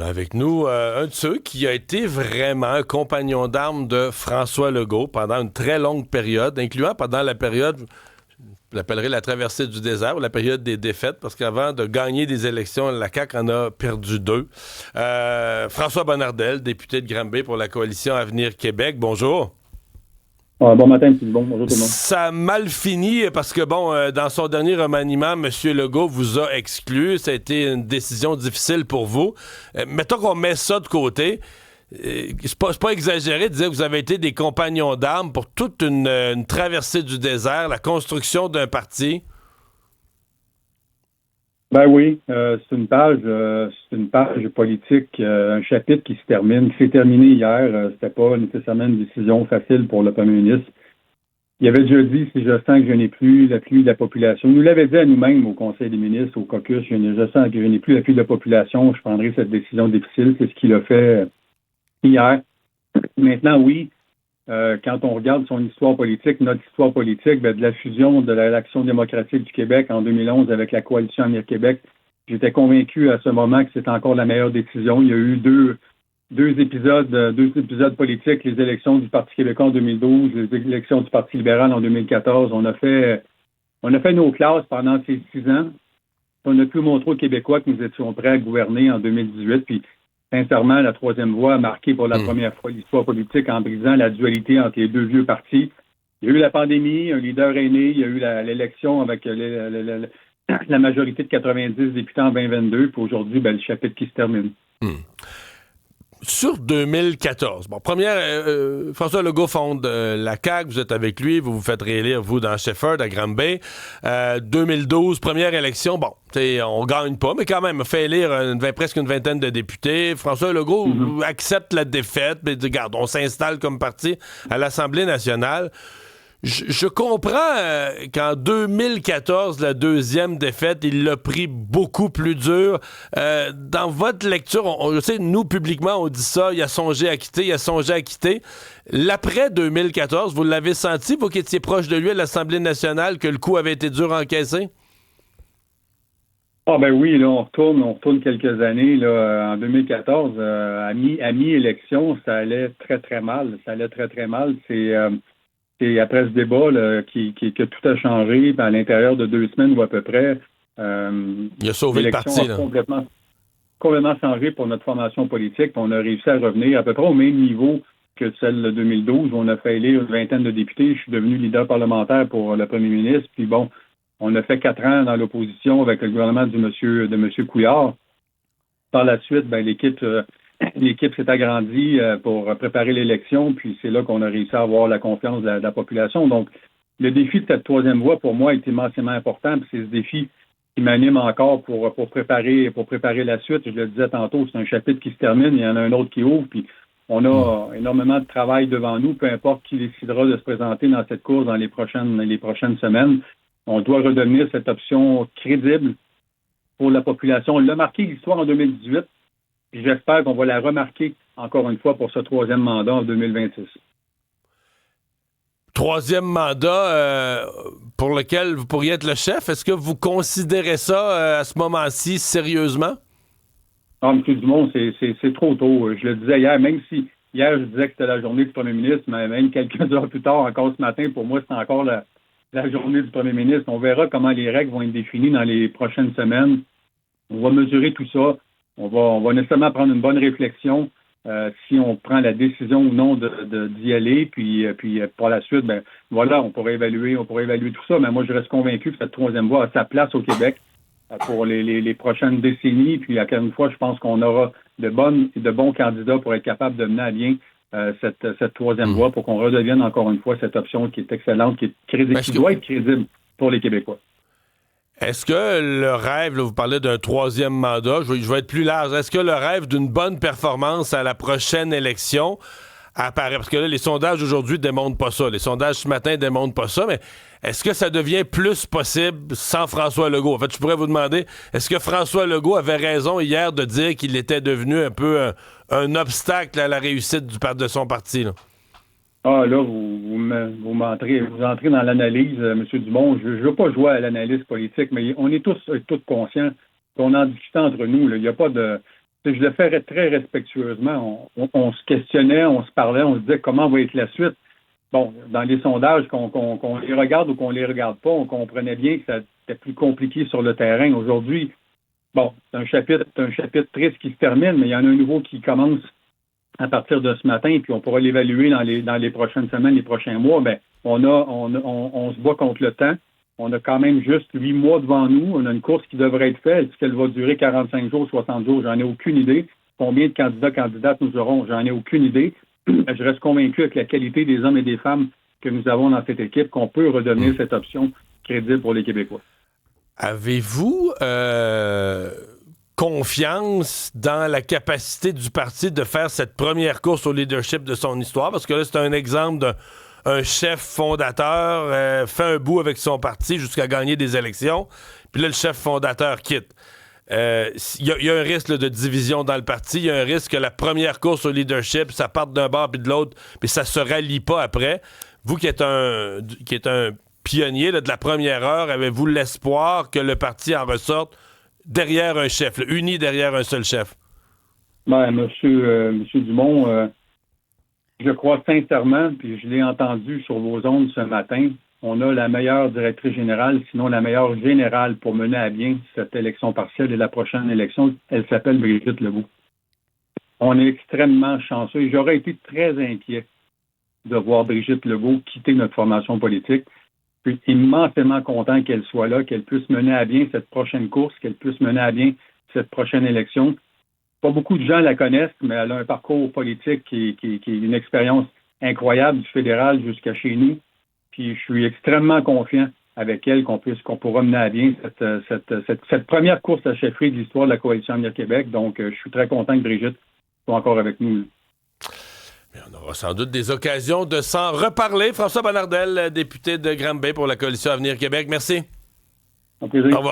Avec nous, un de ceux qui a été vraiment un compagnon d'armes de François Legault pendant une très longue période, incluant pendant la période, je l'appellerai la traversée du désert, ou la période des défaites, parce qu'avant de gagner des élections, la CAQ en a perdu 2. François Bonnardel, député de Granby pour la coalition Avenir Québec, bonjour. Bon matin, bon, bonjour tout le monde. Ça a mal fini parce que, dans son dernier remaniement, M. Legault vous a exclu. Ça a été une décision difficile pour vous. Mettons qu'on met ça de côté. C'est pas exagéré de dire que vous avez été des compagnons d'armes pour toute une traversée du désert, la construction d'un parti. Ben oui, c'est une page politique, un chapitre qui s'est terminé hier. C'était pas nécessairement une décision facile pour le premier ministre. Il avait déjà dit, si je sens que je n'ai plus l'appui de la population, il nous l'avait dit à nous-mêmes au Conseil des ministres, au caucus, je sens que je n'ai plus l'appui de la population, je prendrai cette décision difficile. C'est ce qu'il a fait hier. Maintenant, oui, quand on regarde son histoire politique, notre histoire politique, de la fusion de l'Action démocratique du Québec en 2011 avec la coalition Avenir Québec, j'étais convaincu à ce moment que c'était encore la meilleure décision. Il y a eu deux épisodes politiques, les élections du Parti québécois en 2012, les élections du Parti libéral en 2014. On a fait nos classes pendant ces 6 ans. On a pu montrer aux Québécois que nous étions prêts à gouverner en 2018. Puis, sincèrement, la troisième voie a marqué pour la première fois l'histoire politique en brisant la dualité entre les deux vieux partis. Il y a eu la pandémie, un leader est né, il y a eu l'élection avec la majorité de 90 députés en 2022, puis aujourd'hui, le chapitre qui se termine. Sur 2014, François Legault fonde la CAQ, vous êtes avec lui, vous vous faites réélire, vous, dans Shefford, à Granby. 2012, première élection, on gagne pas, mais quand même, on fait élire presque une vingtaine de députés. François Legault accepte la défaite, mais dit, regarde, on s'installe comme parti à l'Assemblée nationale. Je comprends qu'en 2014, la deuxième défaite, il l'a pris beaucoup plus dur. Dans votre lecture, je sais, nous, publiquement, on dit ça, il a songé à quitter. L'après 2014, vous l'avez senti, vous qui étiez proche de lui à l'Assemblée nationale, que le coup avait été dur à encaisser? Ah ben oui, là, on retourne quelques années. Là, en 2014, à mi-élection, ça allait très, très mal. C'est après ce débat là, que tout a changé. À l'intérieur de 2 semaines ou à peu près, il a sauvé le parti. Là. Complètement changé pour notre formation politique. On a réussi à revenir à peu près au même niveau que celle de 2012, où on a fait élire une vingtaine de députés. Je suis devenu leader parlementaire pour le premier ministre. Puis bon, on a fait 4 ans dans l'opposition avec le gouvernement de M. Couillard. Par la suite, l'équipe s'est agrandie pour préparer l'élection, puis c'est là qu'on a réussi à avoir la confiance de la population. Donc, le défi de cette troisième voie, pour moi, est immensément important, puis c'est ce défi qui m'anime encore pour préparer la suite. Je le disais tantôt, c'est un chapitre qui se termine, il y en a un autre qui ouvre, puis on a énormément de travail devant nous, peu importe qui décidera de se présenter dans cette course dans les prochaines semaines. On doit redevenir cette option crédible pour la population. On l'a marqué l'histoire en 2018, puis j'espère qu'on va la remarquer encore une fois pour ce troisième mandat en 2026. Troisième mandat pour lequel vous pourriez être le chef. Est-ce que vous considérez ça à ce moment-ci sérieusement? Ah, M. Dumont, c'est trop tôt. Je le disais hier, même si hier je disais que c'était la journée du premier ministre, mais même quelques heures plus tard, encore ce matin, pour moi, c'est encore la journée du premier ministre. On verra comment les règles vont être définies dans les prochaines semaines. On va mesurer tout ça. On va nécessairement prendre une bonne réflexion si on prend la décision ou non d'y aller. Puis par la suite, on pourrait évaluer tout ça. Mais moi, je reste convaincu que cette troisième voie a sa place au Québec pour les prochaines décennies. Puis encore une fois, je pense qu'on aura de bons candidats pour être capable de mener à bien cette troisième voie pour qu'on redevienne encore une fois cette option qui est excellente, qui est crédible, qui doit être crédible pour les Québécois. Est-ce que le rêve, là, vous parlez d'un troisième mandat, je vais être plus large, est-ce que le rêve d'une bonne performance à la prochaine élection apparaît? Parce que là, les sondages aujourd'hui démontrent pas ça. Les sondages ce matin démontrent pas ça, mais est-ce que ça devient plus possible sans François Legault? En fait, je pourrais vous demander, est-ce que François Legault avait raison hier de dire qu'il était devenu un peu un obstacle à la réussite de son parti, là? Ah, là, vous entrez dans l'analyse, M. Dumont. Je ne veux pas jouer à l'analyse politique, mais on est tous conscients qu'on en discute entre nous. Là. Il n'y a pas de je le fais très respectueusement. On se questionnait, on se parlait, on se disait comment va être la suite. Bon, dans les sondages, qu'on les regarde ou qu'on les regarde pas, on comprenait bien que c'était plus compliqué sur le terrain. Aujourd'hui, bon, c'est un chapitre triste qui se termine, mais il y en a un nouveau qui commence à partir de ce matin, puis on pourra l'évaluer dans les prochaines semaines, les prochains mois. Ben, on se bat contre le temps. On a quand même juste 8 mois devant nous. On a une course qui devrait être faite. Est-ce qu'elle va durer 45 jours, 60 jours? J'en ai aucune idée. Combien de candidates nous aurons? J'en ai aucune idée. Je reste convaincu avec la qualité des hommes et des femmes que nous avons dans cette équipe qu'on peut redevenir cette option crédible pour les Québécois. Avez-vous confiance dans la capacité du parti de faire cette première course au leadership de son histoire? Parce que là, c'est un exemple d'un chef fondateur fait un bout avec son parti jusqu'à gagner des élections, puis là, le chef fondateur quitte. Il y a un risque là, de division dans le parti. Il y a un risque que la première course au leadership, ça parte d'un bord puis de l'autre, puis ça se rallie pas après. Vous qui êtes un pionnier là, de la première heure, avez-vous l'espoir que le parti en ressorte derrière un chef, là, uni derrière un seul chef? Ben, Monsieur Dumont, je crois sincèrement, puis je l'ai entendu sur vos ondes ce matin, on a la meilleure directrice générale, sinon la meilleure générale pour mener à bien cette élection partielle et la prochaine élection. Elle s'appelle Brigitte Legault. On est extrêmement chanceux et j'aurais été très inquiet de voir Brigitte Legault quitter notre formation politique. Je suis immensément content qu'elle soit là, qu'elle puisse mener à bien cette prochaine course, qu'elle puisse mener à bien cette prochaine élection. Pas beaucoup de gens la connaissent, mais elle a un parcours politique qui est une expérience incroyable du fédéral jusqu'à chez nous. Puis je suis extrêmement confiant avec elle qu'on pourra mener à bien cette première course à chefferie de l'histoire de la Coalition Avenir Québec. Donc, je suis très content que Brigitte soit encore avec nous. Mais on aura sans doute des occasions de s'en reparler. François Bonnardel, député de Granby pour la Coalition Avenir Québec. Merci. Au plaisir. Au revoir.